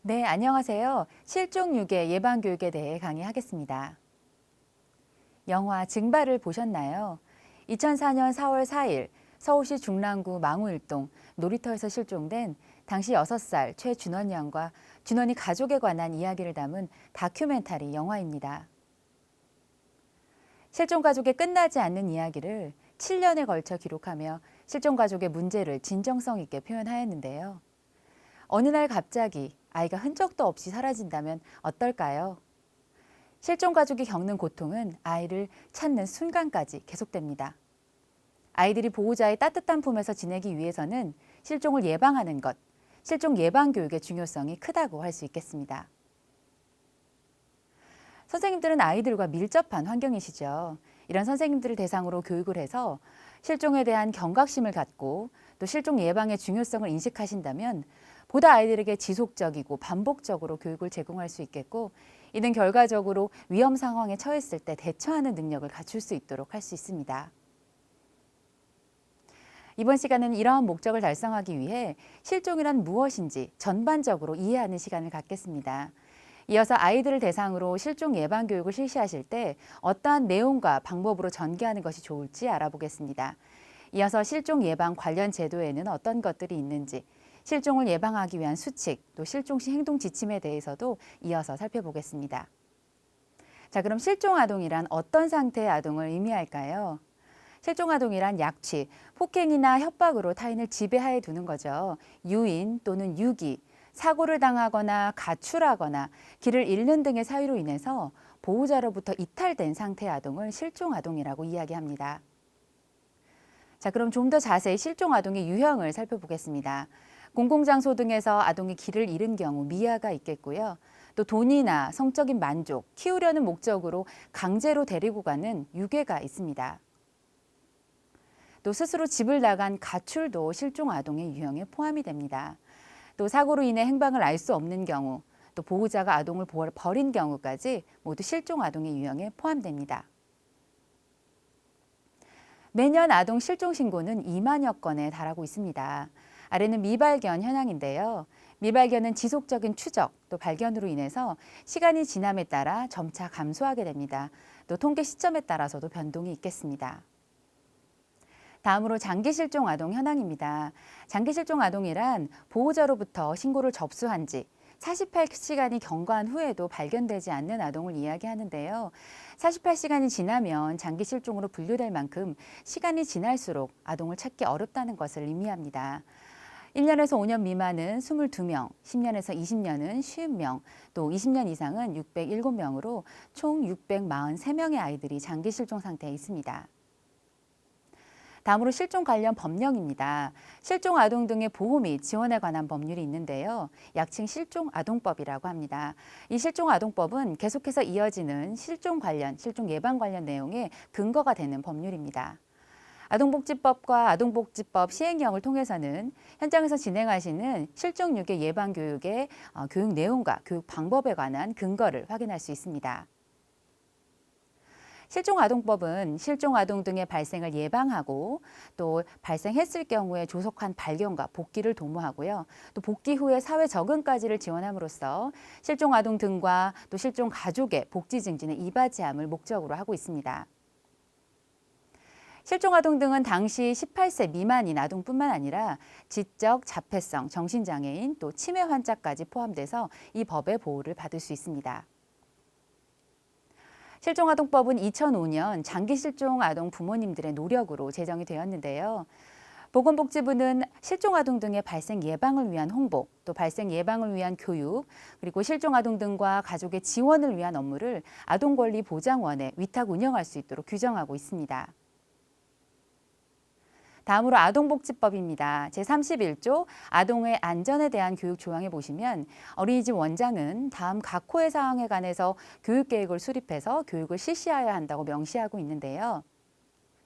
네, 안녕하세요. 실종 유괴 예방 교육에 대해 강의하겠습니다. 영화 증발을 보셨나요? 2004년 4월 4일 서울시 중랑구 망우일동 놀이터에서 실종된 당시 6살 최준원 양과 준원이 가족에 관한 이야기를 담은 다큐멘터리 영화입니다. 실종 가족의 끝나지 않는 이야기를 7년에 걸쳐 기록하며 실종 가족의 문제를 진정성 있게 표현하였는데요. 어느 날 갑자기 아이가 흔적도 없이 사라진다면 어떨까요? 실종 가족이 겪는 고통은 아이를 찾는 순간까지 계속됩니다. 아이들이 보호자의 따뜻한 품에서 지내기 위해서는 실종을 예방하는 것, 실종 예방 교육의 중요성이 크다고 할 수 있겠습니다. 선생님들은 아이들과 밀접한 환경이시죠. 이런 선생님들을 대상으로 교육을 해서 실종에 대한 경각심을 갖고 또 실종 예방의 중요성을 인식하신다면 보다 아이들에게 지속적이고 반복적으로 교육을 제공할 수 있겠고, 이는 결과적으로 위험 상황에 처했을 때 대처하는 능력을 갖출 수 있도록 할 수 있습니다. 이번 시간은 이러한 목적을 달성하기 위해 실종이란 무엇인지 전반적으로 이해하는 시간을 갖겠습니다. 이어서 아이들을 대상으로 실종 예방 교육을 실시하실 때 어떠한 내용과 방법으로 전개하는 것이 좋을지 알아보겠습니다. 이어서 실종 예방 관련 제도에는 어떤 것들이 있는지, 실종을 예방하기 위한 수칙, 또 실종 시 행동 지침에 대해서도 이어서 살펴보겠습니다. 자, 그럼 실종 아동이란 어떤 상태의 아동을 의미할까요? 실종 아동이란 약취, 폭행이나 협박으로 타인을 지배하에 두는 거죠. 유인 또는 유기, 사고를 당하거나 가출하거나 길을 잃는 등의 사유로 인해서 보호자로부터 이탈된 상태의 아동을 실종 아동이라고 이야기합니다. 자, 그럼 좀 더 자세히 실종 아동의 유형을 살펴보겠습니다. 공공장소 등에서 아동이 길을 잃은 경우 미아가 있겠고요. 또 돈이나 성적인 만족, 키우려는 목적으로 강제로 데리고 가는 유괴가 있습니다. 또 스스로 집을 나간 가출도 실종 아동의 유형에 포함이 됩니다. 또 사고로 인해 행방을 알 수 없는 경우, 또 보호자가 아동을 버린 경우까지 모두 실종 아동의 유형에 포함됩니다. 매년 아동 실종 신고는 2만여 건에 달하고 있습니다. 아래는 미발견 현황인데요. 미발견은 지속적인 추적, 또 발견으로 인해서 시간이 지남에 따라 점차 감소하게 됩니다. 또 통계 시점에 따라서도 변동이 있겠습니다. 다음으로 장기 실종 아동 현황입니다. 장기 실종 아동이란 보호자로부터 신고를 접수한 지 48시간이 경과한 후에도 발견되지 않는 아동을 이야기하는데요. 48시간이 지나면 장기 실종으로 분류될 만큼 시간이 지날수록 아동을 찾기 어렵다는 것을 의미합니다. 1년에서 5년 미만은 22명, 10년에서 20년은 50명, 또 20년 이상은 607명으로 총 643명의 아이들이 장기 실종 상태에 있습니다. 다음으로 실종 관련 법령입니다. 실종 아동 등의 보호 및 지원에 관한 법률이 있는데요. 약칭 실종 아동법이라고 합니다. 이 실종 아동법은 계속해서 이어지는 실종 예방 관련 내용의 근거가 되는 법률입니다. 아동복지법과 아동복지법 시행령을 통해서는 현장에서 진행하시는 실종 유괴 예방 교육의 교육 내용과 교육 방법에 관한 근거를 확인할 수 있습니다. 실종아동법은 실종아동 등의 발생을 예방하고 또 발생했을 경우에 조속한 발견과 복귀를 도모하고요. 또 복귀 후에 사회 적응까지를 지원함으로써 실종아동 등과 또 실종 가족의 복지 증진에 이바지함을 목적으로 하고 있습니다. 실종아동 등은 당시 18세 미만인 아동뿐만 아니라 지적, 자폐성, 정신장애인, 또 치매 환자까지 포함돼서 이 법의 보호를 받을 수 있습니다. 실종아동법은 2005년 장기 실종 아동 부모님들의 노력으로 제정이 되었는데요. 보건복지부는 실종아동 등의 발생 예방을 위한 홍보, 또 발생 예방을 위한 교육, 그리고 실종아동 등과 가족의 지원을 위한 업무를 아동권리보장원에 위탁 운영할 수 있도록 규정하고 있습니다. 다음으로 아동복지법입니다. 제31조 아동의 안전에 대한 교육 조항에 보시면 어린이집 원장은 다음 각 호의 사항에 관해서 교육계획을 수립해서 교육을 실시하여야 한다고 명시하고 있는데요.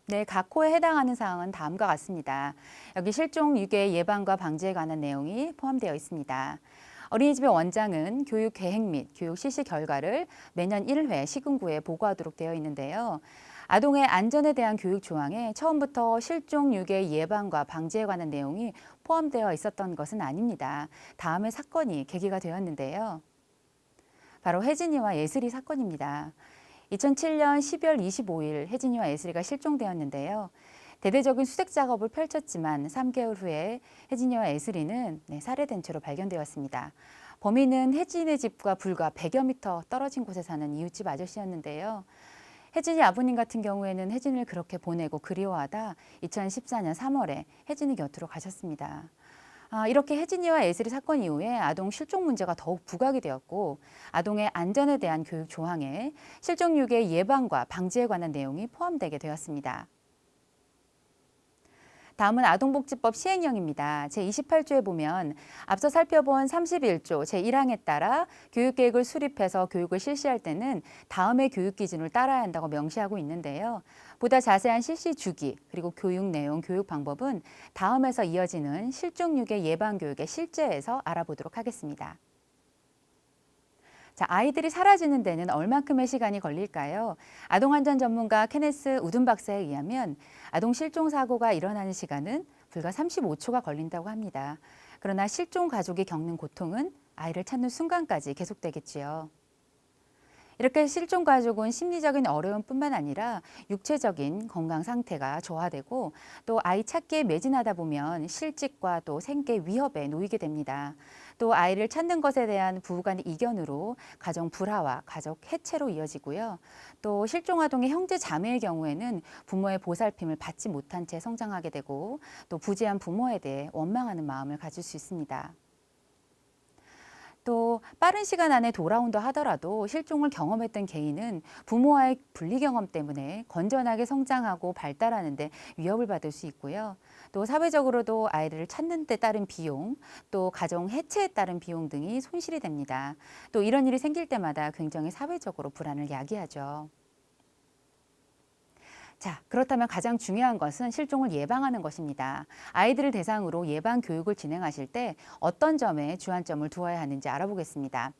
네, 각 호에 해당하는 사항은 다음과 같습니다. 여기 실종 유괴 예방과 방지에 관한 내용이 포함되어 있습니다. 어린이집의 원장은 교육 계획 및 교육 실시 결과를 매년 1회 시군구에 보고하도록 되어 있는데요. 아동의 안전에 대한 교육 조항에 처음부터 실종 유괴 예방과 방지에 관한 내용이 포함되어 있었던 것은 아닙니다. 다음에 사건이 계기가 되었는데요. 바로 혜진이와 예슬이 사건입니다. 2007년 12월 25일 혜진이와 예슬이가 실종되었는데요. 대대적인 수색 작업을 펼쳤지만 3개월 후에 혜진이와 예슬이는 살해된 채로 발견되었습니다. 범인은 혜진의 집과 불과 100여 미터 떨어진 곳에 사는 이웃집 아저씨였는데요. 혜진이 아버님 같은 경우에는 혜진을 그렇게 보내고 그리워하다 2014년 3월에 혜진이 곁으로 가셨습니다. 이렇게 혜진이와 예슬이 사건 이후에 아동 실종 문제가 더욱 부각이 되었고 아동의 안전에 대한 교육 조항에 실종 유괴 예방과 방지에 관한 내용이 포함되게 되었습니다. 다음은 아동복지법 시행령입니다. 제28조에 보면 앞서 살펴본 31조 제1항에 따라 교육계획을 수립해서 교육을 실시할 때는 다음의 교육 기준을 따라야 한다고 명시하고 있는데요. 보다 자세한 실시 주기 그리고 교육 내용, 교육 방법은 다음에서 이어지는 실종유괴 예방교육의 실제에서 알아보도록 하겠습니다. 자, 아이들이 사라지는 데는 얼만큼의 시간이 걸릴까요? 아동안전 전문가 케네스 우든 박사에 의하면 아동 실종 사고가 일어나는 시간은 불과 35초가 걸린다고 합니다. 그러나 실종 가족이 겪는 고통은 아이를 찾는 순간까지 계속되겠지요. 이렇게 실종 가족은 심리적인 어려움뿐만 아니라 육체적인 건강 상태가 저하되고 또 아이 찾기에 매진하다 보면 실직과 또 생계 위협에 놓이게 됩니다. 또 아이를 찾는 것에 대한 부부간의 이견으로 가정 불화와 가족 해체로 이어지고요. 또 실종 아동의 형제 자매의 경우에는 부모의 보살핌을 받지 못한 채 성장하게 되고 또 부재한 부모에 대해 원망하는 마음을 가질 수 있습니다. 또 빠른 시간 안에 돌아온다 하더라도 실종을 경험했던 개인은 부모와의 분리 경험 때문에 건전하게 성장하고 발달하는 데 위협을 받을 수 있고요. 또 사회적으로도 아이들을 찾는 데 따른 비용, 또 가정 해체에 따른 비용 등이 손실이 됩니다. 또 이런 일이 생길 때마다 굉장히 사회적으로 불안을 야기하죠. 자, 그렇다면 가장 중요한 것은 실종을 예방하는 것입니다. 아이들을 대상으로 예방 교육을 진행하실 때 어떤 점에 주안점을 두어야 하는지 알아보겠습니다.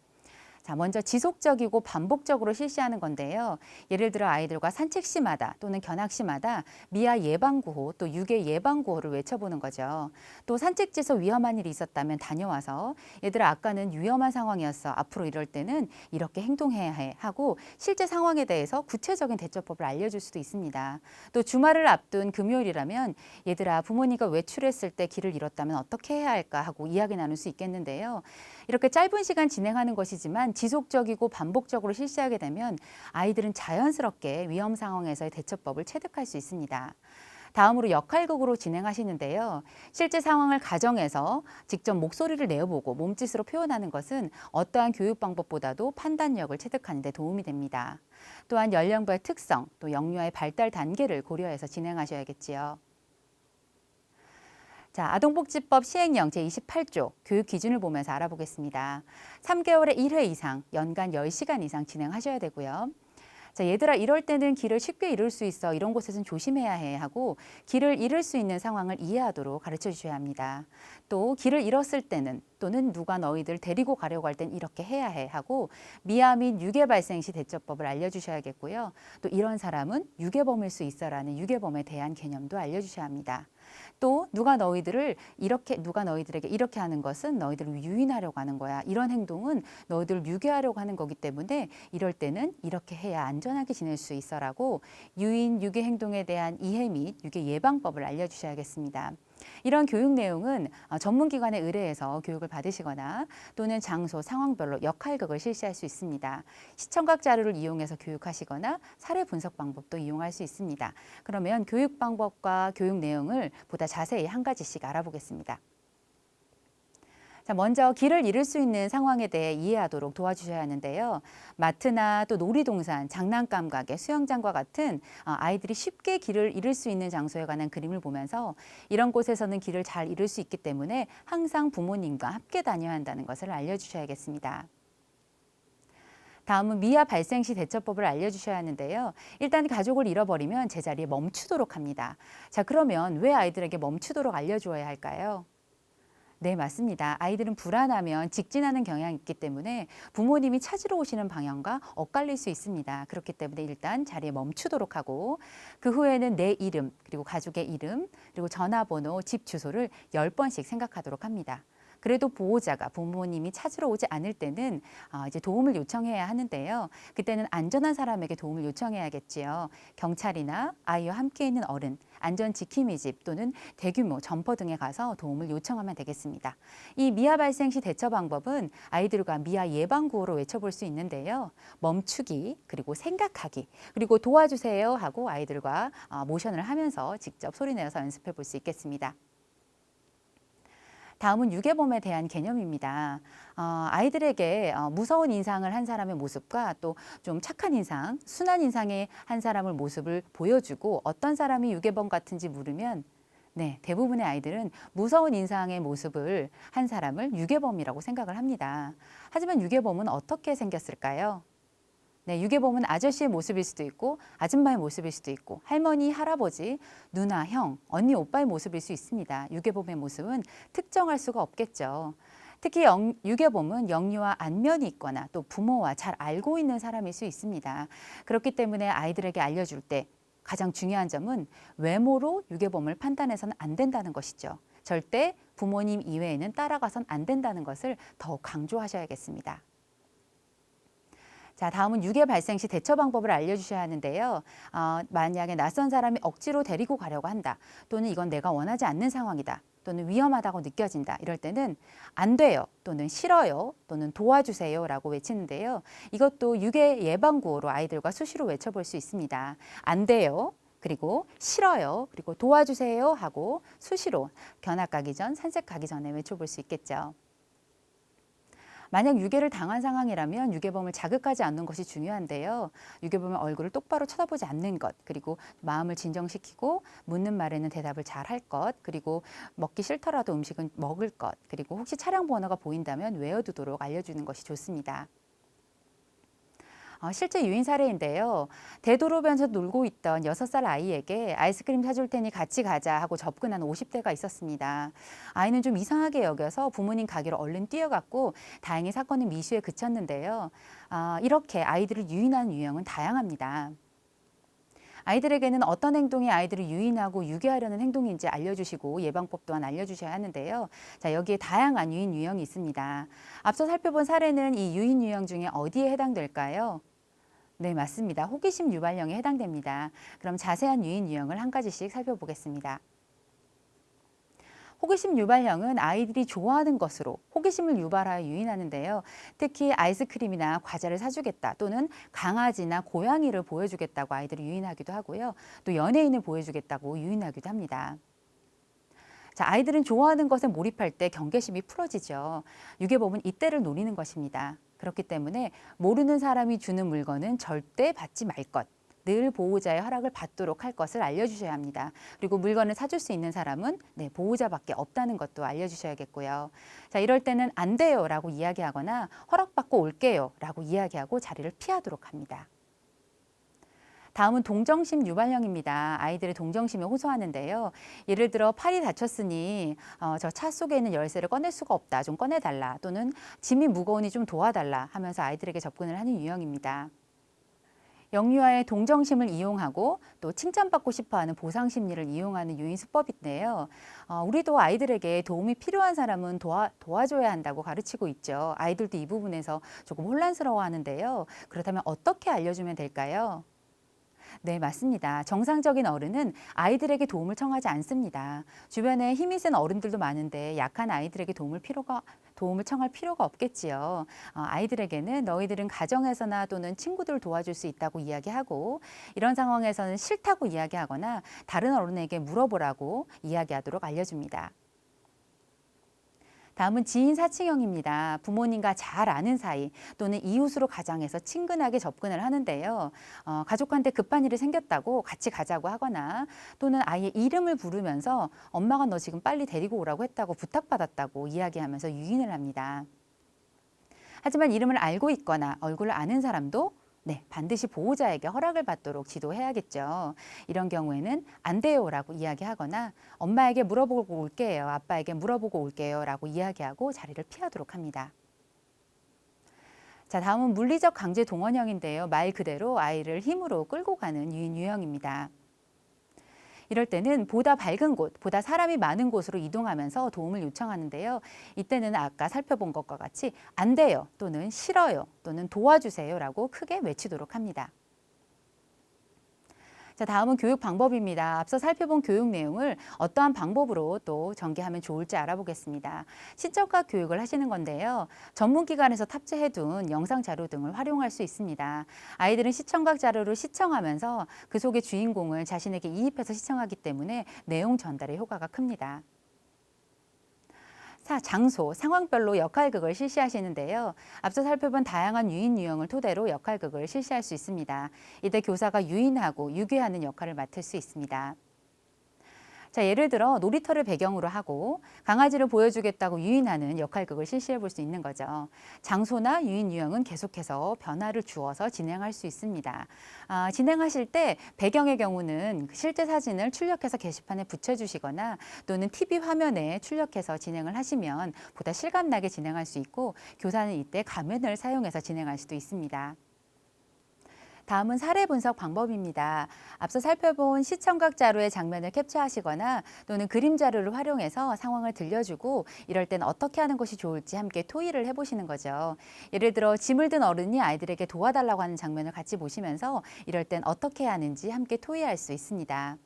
자, 먼저 지속적이고 반복적으로 실시하는 건데요. 예를 들어 아이들과 산책 시마다 또는 견학 시마다 미아 예방구호 또 유괴 예방구호를 외쳐보는 거죠. 또 산책지에서 위험한 일이 있었다면 다녀와서 얘들아 아까는 위험한 상황이었어. 앞으로 이럴 때는 이렇게 행동해야 해 하고 실제 상황에 대해서 구체적인 대처법을 알려줄 수도 있습니다. 또 주말을 앞둔 금요일이라면 얘들아 부모님과 외출했을 때 길을 잃었다면 어떻게 해야 할까 하고 이야기 나눌 수 있겠는데요. 이렇게 짧은 시간 진행하는 것이지만 지속적이고 반복적으로 실시하게 되면 아이들은 자연스럽게 위험 상황에서의 대처법을 체득할 수 있습니다. 다음으로 역할극으로 진행하시는데요. 실제 상황을 가정에서 직접 목소리를 내어보고 몸짓으로 표현하는 것은 어떠한 교육 방법보다도 판단력을 체득하는 데 도움이 됩니다. 또한 연령별 특성, 또 영유아의 발달 단계를 고려해서 진행하셔야겠지요. 자, 아동복지법 시행령 제28조 교육 기준을 보면서 알아보겠습니다. 3개월에 1회 이상, 연간 10시간 이상 진행하셔야 되고요. 자, 얘들아 이럴 때는 길을 쉽게 잃을 수 있어. 이런 곳에서는 조심해야 해 하고 길을 잃을 수 있는 상황을 이해하도록 가르쳐 주셔야 합니다. 또 길을 잃었을 때는 또는 누가 너희들 데리고 가려고 할 땐 이렇게 해야 해 하고 미아 및 유괴 발생 시 대처법을 알려주셔야겠고요. 또 이런 사람은 유괴범일 수 있어라는 유괴범에 대한 개념도 알려주셔야 합니다. 또 누가 너희들에게 이렇게 하는 것은 너희들을 유인하려고 하는 거야. 이런 행동은 너희들을 유괴하려고 하는 거기 때문에 이럴 때는 이렇게 해야 안전하게 지낼 수 있어라고 유인, 유괴 행동에 대한 이해 및 유괴 예방법을 알려주셔야겠습니다. 이런 교육 내용은 전문기관에 의뢰해서 교육을 받으시거나 또는 장소, 상황별로 역할극을 실시할 수 있습니다. 시청각 자료를 이용해서 교육하시거나 사례 분석 방법도 이용할 수 있습니다. 그러면 교육 방법과 교육 내용을 보다 자세히 한 가지씩 알아보겠습니다. 자, 먼저 길을 잃을 수 있는 상황에 대해 이해하도록 도와주셔야 하는데요. 마트나 또 놀이동산, 장난감 가게, 수영장과 같은 아이들이 쉽게 길을 잃을 수 있는 장소에 관한 그림을 보면서 이런 곳에서는 길을 잘 잃을 수 있기 때문에 항상 부모님과 함께 다녀야 한다는 것을 알려주셔야겠습니다. 다음은 미아 발생 시 대처법을 알려주셔야 하는데요. 일단 가족을 잃어버리면 제자리에 멈추도록 합니다. 자, 그러면 왜 아이들에게 멈추도록 알려주어야 할까요? 네, 맞습니다. 아이들은 불안하면 직진하는 경향이 있기 때문에 부모님이 찾으러 오시는 방향과 엇갈릴 수 있습니다. 그렇기 때문에 일단 자리에 멈추도록 하고 그 후에는 내 이름, 그리고 가족의 이름, 그리고 전화번호, 집 주소를 10번씩 생각하도록 합니다. 그래도 보호자가 부모님이 찾으러 오지 않을 때는 이제 도움을 요청해야 하는데요. 그때는 안전한 사람에게 도움을 요청해야겠지요. 경찰이나 아이와 함께 있는 어른, 안전지킴이 집 또는 대규모 점퍼 등에 가서 도움을 요청하면 되겠습니다. 이 미아 발생 시 대처 방법은 아이들과 미아 예방구호로 외쳐볼 수 있는데요. 멈추기, 그리고 생각하기, 그리고 도와주세요 하고 아이들과 모션을 하면서 직접 소리내어서 연습해 볼 수 있겠습니다. 다음은 유괴범에 대한 개념입니다. 아이들에게 무서운 인상을 한 사람의 모습과 또 좀 착한 인상, 순한 인상의 한 사람의 모습을 보여주고 어떤 사람이 유괴범 같은지 물으면 네, 대부분의 아이들은 무서운 인상의 모습을 한 사람을 유괴범이라고 생각을 합니다. 하지만 유괴범은 어떻게 생겼을까요? 네, 유괴범은 아저씨의 모습일 수도 있고 아줌마의 모습일 수도 있고 할머니, 할아버지, 누나, 형, 언니, 오빠의 모습일 수 있습니다. 유괴범의 모습은 특정할 수가 없겠죠. 특히 유괴범은 영유아 안면이 있거나 또 부모와 잘 알고 있는 사람일 수 있습니다. 그렇기 때문에 아이들에게 알려줄 때 가장 중요한 점은 외모로 유괴범을 판단해서는 안 된다는 것이죠. 절대 부모님 이외에는 따라가선 안 된다는 것을 더욱 강조하셔야겠습니다. 자, 다음은 유괴 발생 시 대처 방법을 알려주셔야 하는데요. 만약에 낯선 사람이 억지로 데리고 가려고 한다. 또는 이건 내가 원하지 않는 상황이다. 또는 위험하다고 느껴진다. 이럴 때는 안 돼요. 또는 싫어요. 또는 도와주세요. 라고 외치는데요. 이것도 유괴 예방 구호로 아이들과 수시로 외쳐볼 수 있습니다. 안 돼요. 그리고 싫어요. 그리고 도와주세요. 하고 수시로 견학 가기 전, 산책 가기 전에 외쳐볼 수 있겠죠. 만약 유괴를 당한 상황이라면 유괴범을 자극하지 않는 것이 중요한데요. 유괴범의 얼굴을 똑바로 쳐다보지 않는 것, 그리고 마음을 진정시키고 묻는 말에는 대답을 잘 할 것, 그리고 먹기 싫더라도 음식은 먹을 것, 그리고 혹시 차량 번호가 보인다면 외워두도록 알려주는 것이 좋습니다. 실제 유인 사례인데요. 대도로변에서 놀고 있던 6살 아이에게 아이스크림 사줄 테니 같이 가자 하고 접근한 50대가 있었습니다. 아이는 좀 이상하게 여겨서 부모님 가게로 얼른 뛰어갔고 다행히 사건은 미수에 그쳤는데요. 이렇게 아이들을 유인하는 유형은 다양합니다. 아이들에게는 어떤 행동이 아이들을 유인하고 유괴하려는 행동인지 알려주시고 예방법 또한 알려주셔야 하는데요. 자, 여기에 다양한 유인 유형이 있습니다. 앞서 살펴본 사례는 이 유인 유형 중에 어디에 해당될까요? 네, 맞습니다. 호기심 유발형에 해당됩니다. 그럼 자세한 유인 유형을 한 가지씩 살펴보겠습니다. 호기심 유발형은 아이들이 좋아하는 것으로 호기심을 유발하여 유인하는데요. 특히 아이스크림이나 과자를 사주겠다 또는 강아지나 고양이를 보여주겠다고 아이들이 유인하기도 하고요. 또 연예인을 보여주겠다고 유인하기도 합니다. 자, 아이들은 좋아하는 것에 몰입할 때 경계심이 풀어지죠. 유괴범은 이때를 노리는 것입니다. 그렇기 때문에 모르는 사람이 주는 물건은 절대 받지 말 것. 늘 보호자의 허락을 받도록 할 것을 알려주셔야 합니다. 그리고 물건을 사줄 수 있는 사람은 보호자밖에 없다는 것도 알려주셔야겠고요. 자, 이럴 때는 안 돼요 라고 이야기하거나 허락받고 올게요 라고 이야기하고 자리를 피하도록 합니다. 다음은 동정심 유발형입니다. 아이들의 동정심에 호소하는데요. 예를 들어 팔이 다쳤으니 저 차 속에 있는 열쇠를 꺼낼 수가 없다. 좀 꺼내달라. 또는 짐이 무거우니 좀 도와달라 하면서 아이들에게 접근을 하는 유형입니다. 영유아의 동정심을 이용하고 또 칭찬받고 싶어하는 보상 심리를 이용하는 유인 수법인데요. 우리도 아이들에게 도움이 필요한 사람은 도와줘야 한다고 가르치고 있죠. 아이들도 이 부분에서 조금 혼란스러워하는데요. 그렇다면 어떻게 알려주면 될까요? 네, 맞습니다. 정상적인 어른은 아이들에게 도움을 청하지 않습니다. 주변에 힘이 센 어른들도 많은데 약한 아이들에게 도움을 청할 필요가 없겠지요. 아이들에게는 너희들은 가정에서나 또는 친구들 도와줄 수 있다고 이야기하고 이런 상황에서는 싫다고 이야기하거나 다른 어른에게 물어보라고 이야기하도록 알려줍니다. 다음은 지인 사칭형입니다. 부모님과 잘 아는 사이 또는 이웃으로 가정해서 친근하게 접근을 하는데요. 가족한테 급한 일이 생겼다고 같이 가자고 하거나 또는 아이의 이름을 부르면서 엄마가 너 지금 빨리 데리고 오라고 했다고 부탁받았다고 이야기하면서 유인을 합니다. 하지만 이름을 알고 있거나 얼굴을 아는 사람도 네, 반드시 보호자에게 허락을 받도록 지도해야겠죠. 이런 경우에는 안 돼요라고 이야기하거나 엄마에게 물어보고 올게요, 아빠에게 물어보고 올게요라고 이야기하고 자리를 피하도록 합니다. 자, 다음은 물리적 강제 동원형인데요. 말 그대로 아이를 힘으로 끌고 가는 유인 유형입니다. 이럴 때는 보다 밝은 곳, 보다 사람이 많은 곳으로 이동하면서 도움을 요청하는데요. 이때는 아까 살펴본 것과 같이 안 돼요 또는 싫어요 또는 도와주세요라고 크게 외치도록 합니다. 자, 다음은 교육 방법입니다. 앞서 살펴본 교육 내용을 어떠한 방법으로 또 전개하면 좋을지 알아보겠습니다. 시청각 교육을 하시는 건데요. 전문기관에서 탑재해둔 영상 자료 등을 활용할 수 있습니다. 아이들은 시청각 자료를 시청하면서 그 속의 주인공을 자신에게 이입해서 시청하기 때문에 내용 전달의 효과가 큽니다. 장소, 상황별로 역할극을 실시하시는데요. 앞서 살펴본 다양한 유인 유형을 토대로 역할극을 실시할 수 있습니다. 이때 교사가 유인하고 유괴하는 역할을 맡을 수 있습니다. 자, 예를 들어 놀이터를 배경으로 하고 강아지를 보여주겠다고 유인하는 역할극을 실시해 볼 수 있는 거죠. 장소나 유인 유형은 계속해서 변화를 주어서 진행할 수 있습니다. 진행하실 때 배경의 경우는 실제 사진을 출력해서 게시판에 붙여주시거나 또는 TV 화면에 출력해서 진행을 하시면 보다 실감나게 진행할 수 있고 교사는 이때 가면을 사용해서 진행할 수도 있습니다. 다음은 사례 분석 방법입니다. 앞서 살펴본 시청각 자료의 장면을 캡처하시거나 또는 그림 자료를 활용해서 상황을 들려주고 이럴 땐 어떻게 하는 것이 좋을지 함께 토의를 해보시는 거죠. 예를 들어 짐을 든 어른이 아이들에게 도와달라고 하는 장면을 같이 보시면서 이럴 땐 어떻게 해야 하는지 함께 토의할 수 있습니다.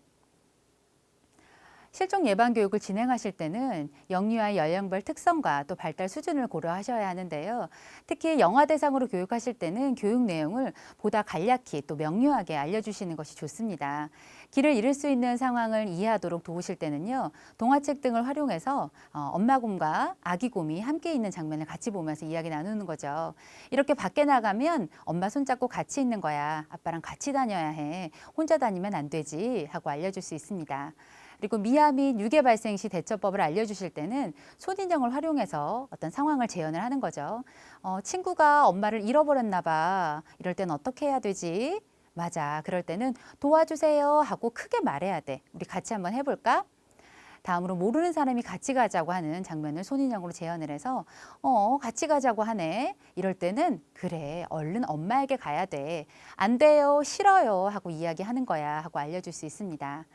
실종 예방 교육을 진행하실 때는 영유아의 연령별 특성과 또 발달 수준을 고려하셔야 하는데요. 특히 영아 대상으로 교육하실 때는 교육 내용을 보다 간략히 또 명료하게 알려주시는 것이 좋습니다. 길을 잃을 수 있는 상황을 이해하도록 도우실 때는요. 동화책 등을 활용해서 엄마 곰과 아기 곰이 함께 있는 장면을 같이 보면서 이야기 나누는 거죠. 이렇게 밖에 나가면 엄마 손잡고 같이 있는 거야. 아빠랑 같이 다녀야 해. 혼자 다니면 안 되지 하고 알려줄 수 있습니다. 그리고 미아 및 유괴 발생 시 대처법을 알려주실 때는 손인형을 활용해서 어떤 상황을 재현을 하는 거죠. 친구가 엄마를 잃어버렸나 봐. 이럴 땐 어떻게 해야 되지? 맞아. 그럴 때는 도와주세요 하고 크게 말해야 돼. 우리 같이 한번 해볼까? 다음으로 모르는 사람이 같이 가자고 하는 장면을 손인형으로 재현을 해서 같이 가자고 하네. 이럴 때는 그래, 얼른 엄마에게 가야 돼. 안 돼요, 싫어요 하고 이야기하는 거야 하고 알려줄 수 있습니다.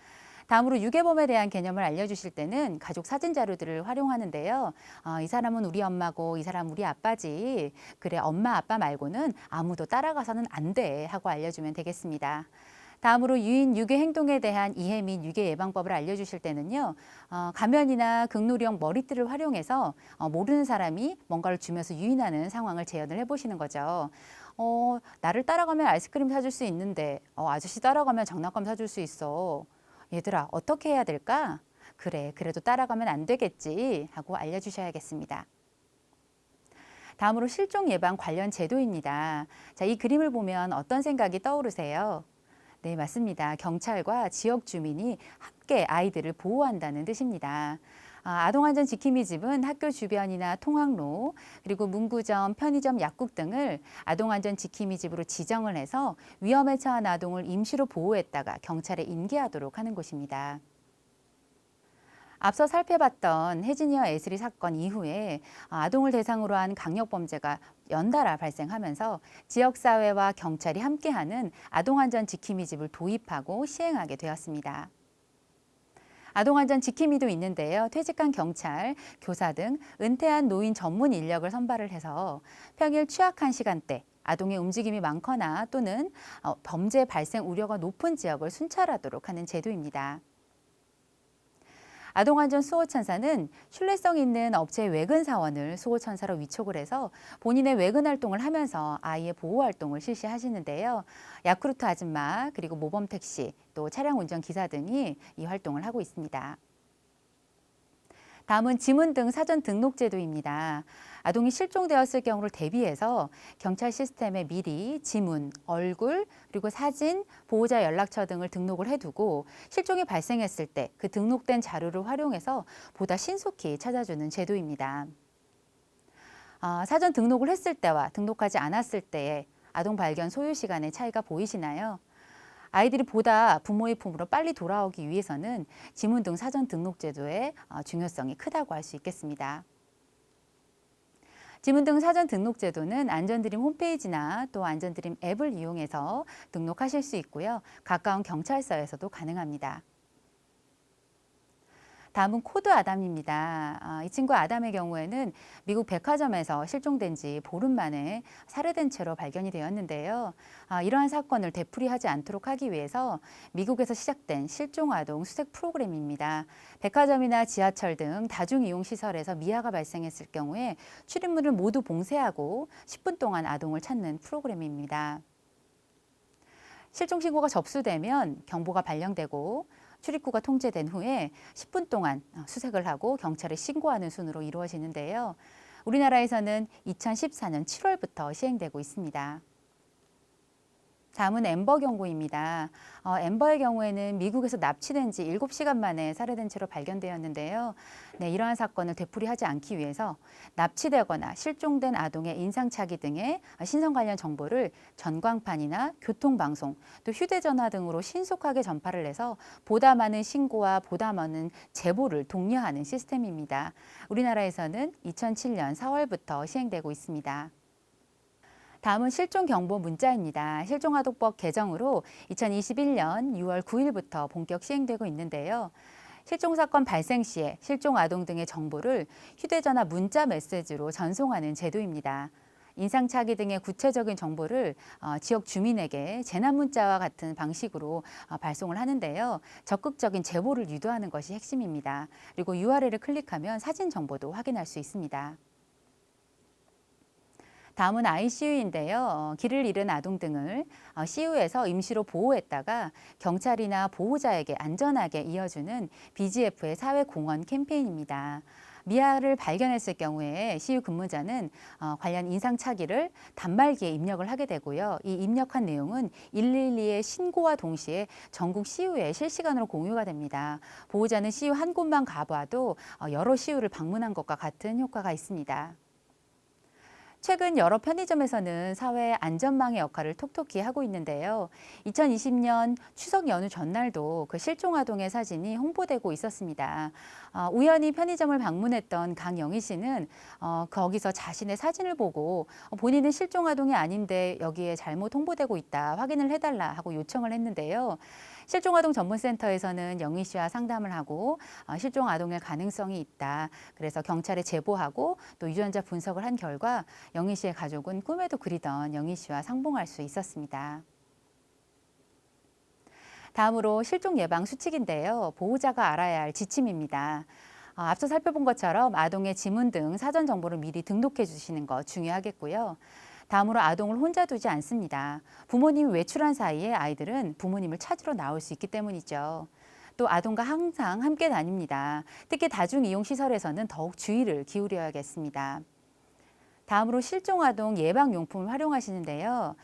다음으로 유괴범에 대한 개념을 알려주실 때는 가족 사진 자료들을 활용하는데요. 이 사람은 우리 엄마고 이 사람은 우리 아빠지. 그래, 엄마 아빠 말고는 아무도 따라가서는 안 돼 하고 알려주면 되겠습니다. 다음으로 유인 유괴 행동에 대한 이해 및 유괴 예방법을 알려주실 때는요. 가면이나 극놀이형 머리띠를 활용해서 모르는 사람이 뭔가를 주면서 유인하는 상황을 재현을 해보시는 거죠. 나를 따라가면 아이스크림 사줄 수 있는데 아저씨 따라가면 장난감 사줄 수 있어. 얘들아, 어떻게 해야 될까? 그래, 그래도 따라가면 안 되겠지 하고 알려주셔야겠습니다. 다음으로 실종 예방 관련 제도입니다. 자, 이 그림을 보면 어떤 생각이 떠오르세요? 네, 맞습니다. 경찰과 지역 주민이 함께 아이들을 보호한다는 뜻입니다. 아동안전 지킴이 집은 학교 주변이나 통학로, 그리고 문구점, 편의점, 약국 등을 아동안전 지킴이 집으로 지정을 해서 위험에 처한 아동을 임시로 보호했다가 경찰에 인계하도록 하는 곳입니다. 앞서 살펴봤던 혜진이와 애슬이 사건 이후에 아동을 대상으로 한 강력범죄가 연달아 발생하면서 지역사회와 경찰이 함께하는 아동안전 지킴이 집을 도입하고 시행하게 되었습니다. 아동안전 지킴이도 있는데요. 퇴직한 경찰, 교사 등 은퇴한 노인 전문 인력을 선발을 해서 평일 취약한 시간대, 아동의 움직임이 많거나 또는 범죄 발생 우려가 높은 지역을 순찰하도록 하는 제도입니다. 아동안전 수호천사는 신뢰성 있는 업체의 외근 사원을 수호천사로 위촉을 해서 본인의 외근 활동을 하면서 아이의 보호 활동을 실시하시는데요. 야쿠르트 아줌마, 그리고 모범택시, 또 차량 운전 기사 등이 이 활동을 하고 있습니다. 다음은 지문 등 사전 등록 제도입니다. 아동이 실종되었을 경우를 대비해서 경찰 시스템에 미리 지문, 얼굴, 그리고 사진, 보호자 연락처 등을 등록을 해두고 실종이 발생했을 때 그 등록된 자료를 활용해서 보다 신속히 찾아주는 제도입니다. 사전 등록을 했을 때와 등록하지 않았을 때의 아동 발견 소요 시간의 차이가 보이시나요? 아이들이 보다 부모의 품으로 빨리 돌아오기 위해서는 지문 등 사전 등록 제도의 중요성이 크다고 할 수 있겠습니다. 지문 등 사전 등록 제도는 안전드림 홈페이지나 또 안전드림 앱을 이용해서 등록하실 수 있고요. 가까운 경찰서에서도 가능합니다. 다음은 코드 아담입니다. 이 친구 아담의 경우에는 미국 백화점에서 실종된 지 보름 만에 살해된 채로 발견이 되었는데요. 이러한 사건을 되풀이하지 않도록 하기 위해서 미국에서 시작된 실종 아동 수색 프로그램입니다. 백화점이나 지하철 등 다중이용시설에서 미아가 발생했을 경우에 출입문을 모두 봉쇄하고 10분 동안 아동을 찾는 프로그램입니다. 실종 신고가 접수되면 경보가 발령되고 출입구가 통제된 후에 10분 동안 수색을 하고 경찰에 신고하는 순으로 이루어지는데요. 우리나라에서는 2014년 7월부터 시행되고 있습니다. 다음은 엠버 경고입니다. 엠버의 경우에는 미국에서 납치된 지 7시간 만에 살해된 채로 발견되었는데요. 이러한 사건을 되풀이하지 않기 위해서 납치되거나 실종된 아동의 인상착의 등의 신상 관련 정보를 전광판이나 교통방송, 또 휴대전화 등으로 신속하게 전파를 해서 보다 많은 신고와 보다 많은 제보를 독려하는 시스템입니다. 우리나라에서는 2007년 4월부터 시행되고 있습니다. 다음은 실종경보 문자입니다. 실종아동법 개정으로 2021년 6월 9일부터 본격 시행되고 있는데요. 실종사건 발생 시에 실종아동 등의 정보를 휴대전화 문자 메시지로 전송하는 제도입니다. 인상착의 등의 구체적인 정보를 지역 주민에게 재난문자와 같은 방식으로 발송을 하는데요. 적극적인 제보를 유도하는 것이 핵심입니다. 그리고 URL을 클릭하면 사진 정보도 확인할 수 있습니다. 다음은 ICU인데요. 길을 잃은 아동 등을 CU에서 임시로 보호했다가 경찰이나 보호자에게 안전하게 이어주는 BGF의 사회공헌 캠페인입니다. 미아를 발견했을 경우에 CU 근무자는 관련 인상착의를 단말기에 입력을 하게 되고요. 이 입력한 내용은 112의 신고와 동시에 전국 CU에 실시간으로 공유가 됩니다. 보호자는 CU 한 곳만 가봐도 여러 CU를 방문한 것과 같은 효과가 있습니다. 최근 여러 편의점에서는 사회 안전망의 역할을 톡톡히 하고 있는데요. 2020년 추석 연휴 전날도 그 실종 아동의 사진이 홍보되고 있었습니다. 우연히 편의점을 방문했던 강영희 씨는 거기서 자신의 사진을 보고 본인은 실종 아동이 아닌데 여기에 잘못 홍보되고 있다, 확인을 해달라 하고 요청을 했는데요. 실종아동 전문센터에서는 영희 씨와 상담을 하고 실종 아동일 가능성이 있다. 그래서 경찰에 제보하고 또 유전자 분석을 한 결과 영희 씨의 가족은 꿈에도 그리던 영희 씨와 상봉할 수 있었습니다. 다음으로 실종 예방 수칙인데요. 보호자가 알아야 할 지침입니다. 앞서 살펴본 것처럼 아동의 지문 등 사전 정보를 미리 등록해 주시는 것 중요하겠고요. 다음으로 아동을 혼자 두지 않습니다. 부모님이 외출한 사이에 아이들은 부모님을 찾으러 나올 수 있기 때문이죠. 또 아동과 항상 함께 다닙니다. 특히 다중이용시설에서는 더욱 주의를 기울여야겠습니다. 다음으로 실종아동 예방용품을 활용하시는데요.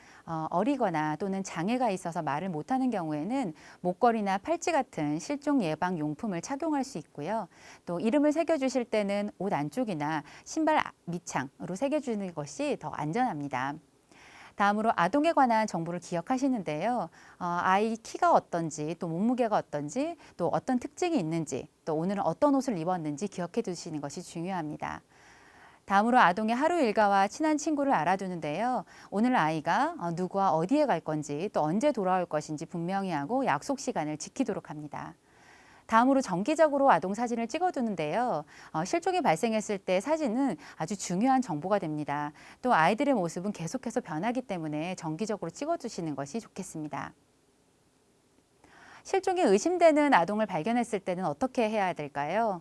어리거나 또는 장애가 있어서 말을 못하는 경우에는 목걸이나 팔찌 같은 실종 예방용품을 착용할 수 있고요. 또 이름을 새겨주실 때는 옷 안쪽이나 신발 밑창으로 새겨주는 것이 더 안전합니다. 다음으로 아동에 관한 정보를 기억하시는데요. 아이 키가 어떤지, 또 몸무게가 어떤지, 또 어떤 특징이 있는지, 또 오늘은 어떤 옷을 입었는지 기억해 두시는 것이 중요합니다. 다음으로 아동의 하루 일과와 친한 친구를 알아두는데요. 오늘 아이가 누구와 어디에 갈 건지 또 언제 돌아올 것인지 분명히 하고 약속 시간을 지키도록 합니다. 다음으로 정기적으로 아동 사진을 찍어두는데요. 실종이 발생했을 때 사진은 아주 중요한 정보가 됩니다. 또 아이들의 모습은 계속해서 변하기 때문에 정기적으로 찍어두시는 것이 좋겠습니다. 실종이 의심되는 아동을 발견했을 때는 어떻게 해야 될까요?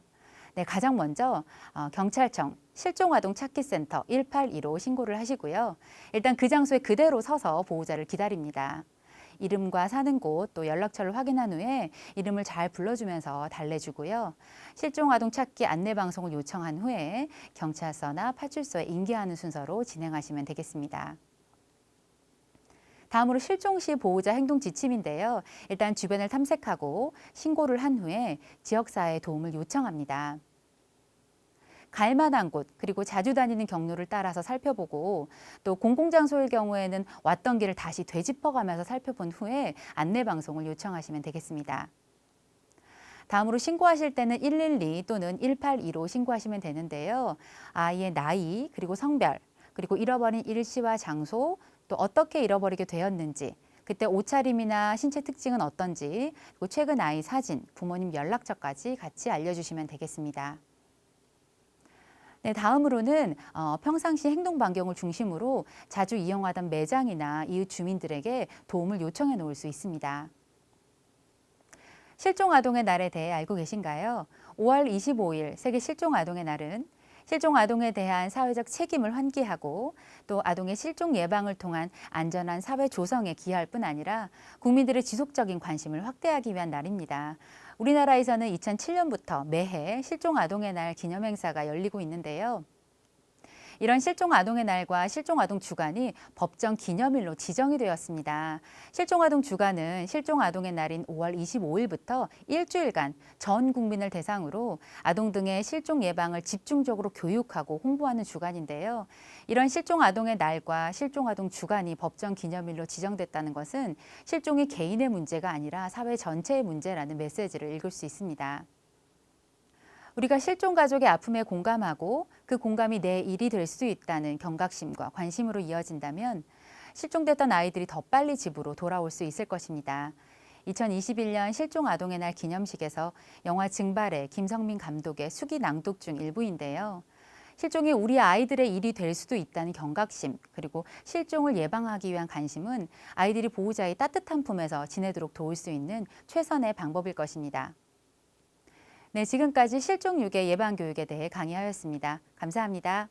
가장 먼저 경찰청 실종아동 찾기센터 1815 신고를 하시고요. 일단 그 장소에 그대로 서서 보호자를 기다립니다. 이름과 사는 곳 또 연락처를 확인한 후에 이름을 잘 불러주면서 달래주고요. 실종아동 찾기 안내방송을 요청한 후에 경찰서나 파출소에 인계하는 순서로 진행하시면 되겠습니다. 다음으로 실종 시 보호자 행동 지침인데요. 일단 주변을 탐색하고 신고를 한 후에 지역사회의 도움을 요청합니다. 갈 만한 곳 그리고 자주 다니는 경로를 따라서 살펴보고 또 공공장소일 경우에는 왔던 길을 다시 되짚어가면서 살펴본 후에 안내 방송을 요청하시면 되겠습니다. 다음으로 신고하실 때는 112 또는 1825 신고하시면 되는데요. 아이의 나이, 그리고 성별, 그리고 잃어버린 일시와 장소, 또 어떻게 잃어버리게 되었는지, 그때 옷차림이나 신체 특징은 어떤지, 그리고 최근 아이 사진, 부모님 연락처까지 같이 알려주시면 되겠습니다. 네, 다음으로는 평상시 행동 반경을 중심으로 자주 이용하던 매장이나 이웃 주민들에게 도움을 요청해 놓을 수 있습니다. 실종 아동의 날에 대해 알고 계신가요? 5월 25일 세계 실종 아동의 날은 실종 아동에 대한 사회적 책임을 환기하고 또 아동의 실종 예방을 통한 안전한 사회 조성에 기여할 뿐 아니라 국민들의 지속적인 관심을 확대하기 위한 날입니다. 우리나라에서는 2007년부터 매해 실종 아동의 날 기념 행사가 열리고 있는데요. 이런 실종 아동의 날과 실종 아동 주간이 법정 기념일로 지정이 되었습니다. 실종 아동 주간은 실종 아동의 날인 5월 25일부터 일주일간 전 국민을 대상으로 아동 등의 실종 예방을 집중적으로 교육하고 홍보하는 주간인데요. 이런 실종 아동의 날과 실종 아동 주간이 법정 기념일로 지정됐다는 것은 실종이 개인의 문제가 아니라 사회 전체의 문제라는 메시지를 읽을 수 있습니다. 우리가 실종 가족의 아픔에 공감하고 그 공감이 내 일이 될 수 있다는 경각심과 관심으로 이어진다면 실종됐던 아이들이 더 빨리 집으로 돌아올 수 있을 것입니다. 2021년 실종 아동의 날 기념식에서 영화 증발의 김성민 감독의 수기 낭독 중 일부인데요. 실종이 우리 아이들의 일이 될 수도 있다는 경각심, 그리고 실종을 예방하기 위한 관심은 아이들이 보호자의 따뜻한 품에서 지내도록 도울 수 있는 최선의 방법일 것입니다. 네, 지금까지 실종 유괴 예방 교육에 대해 강의하였습니다. 감사합니다.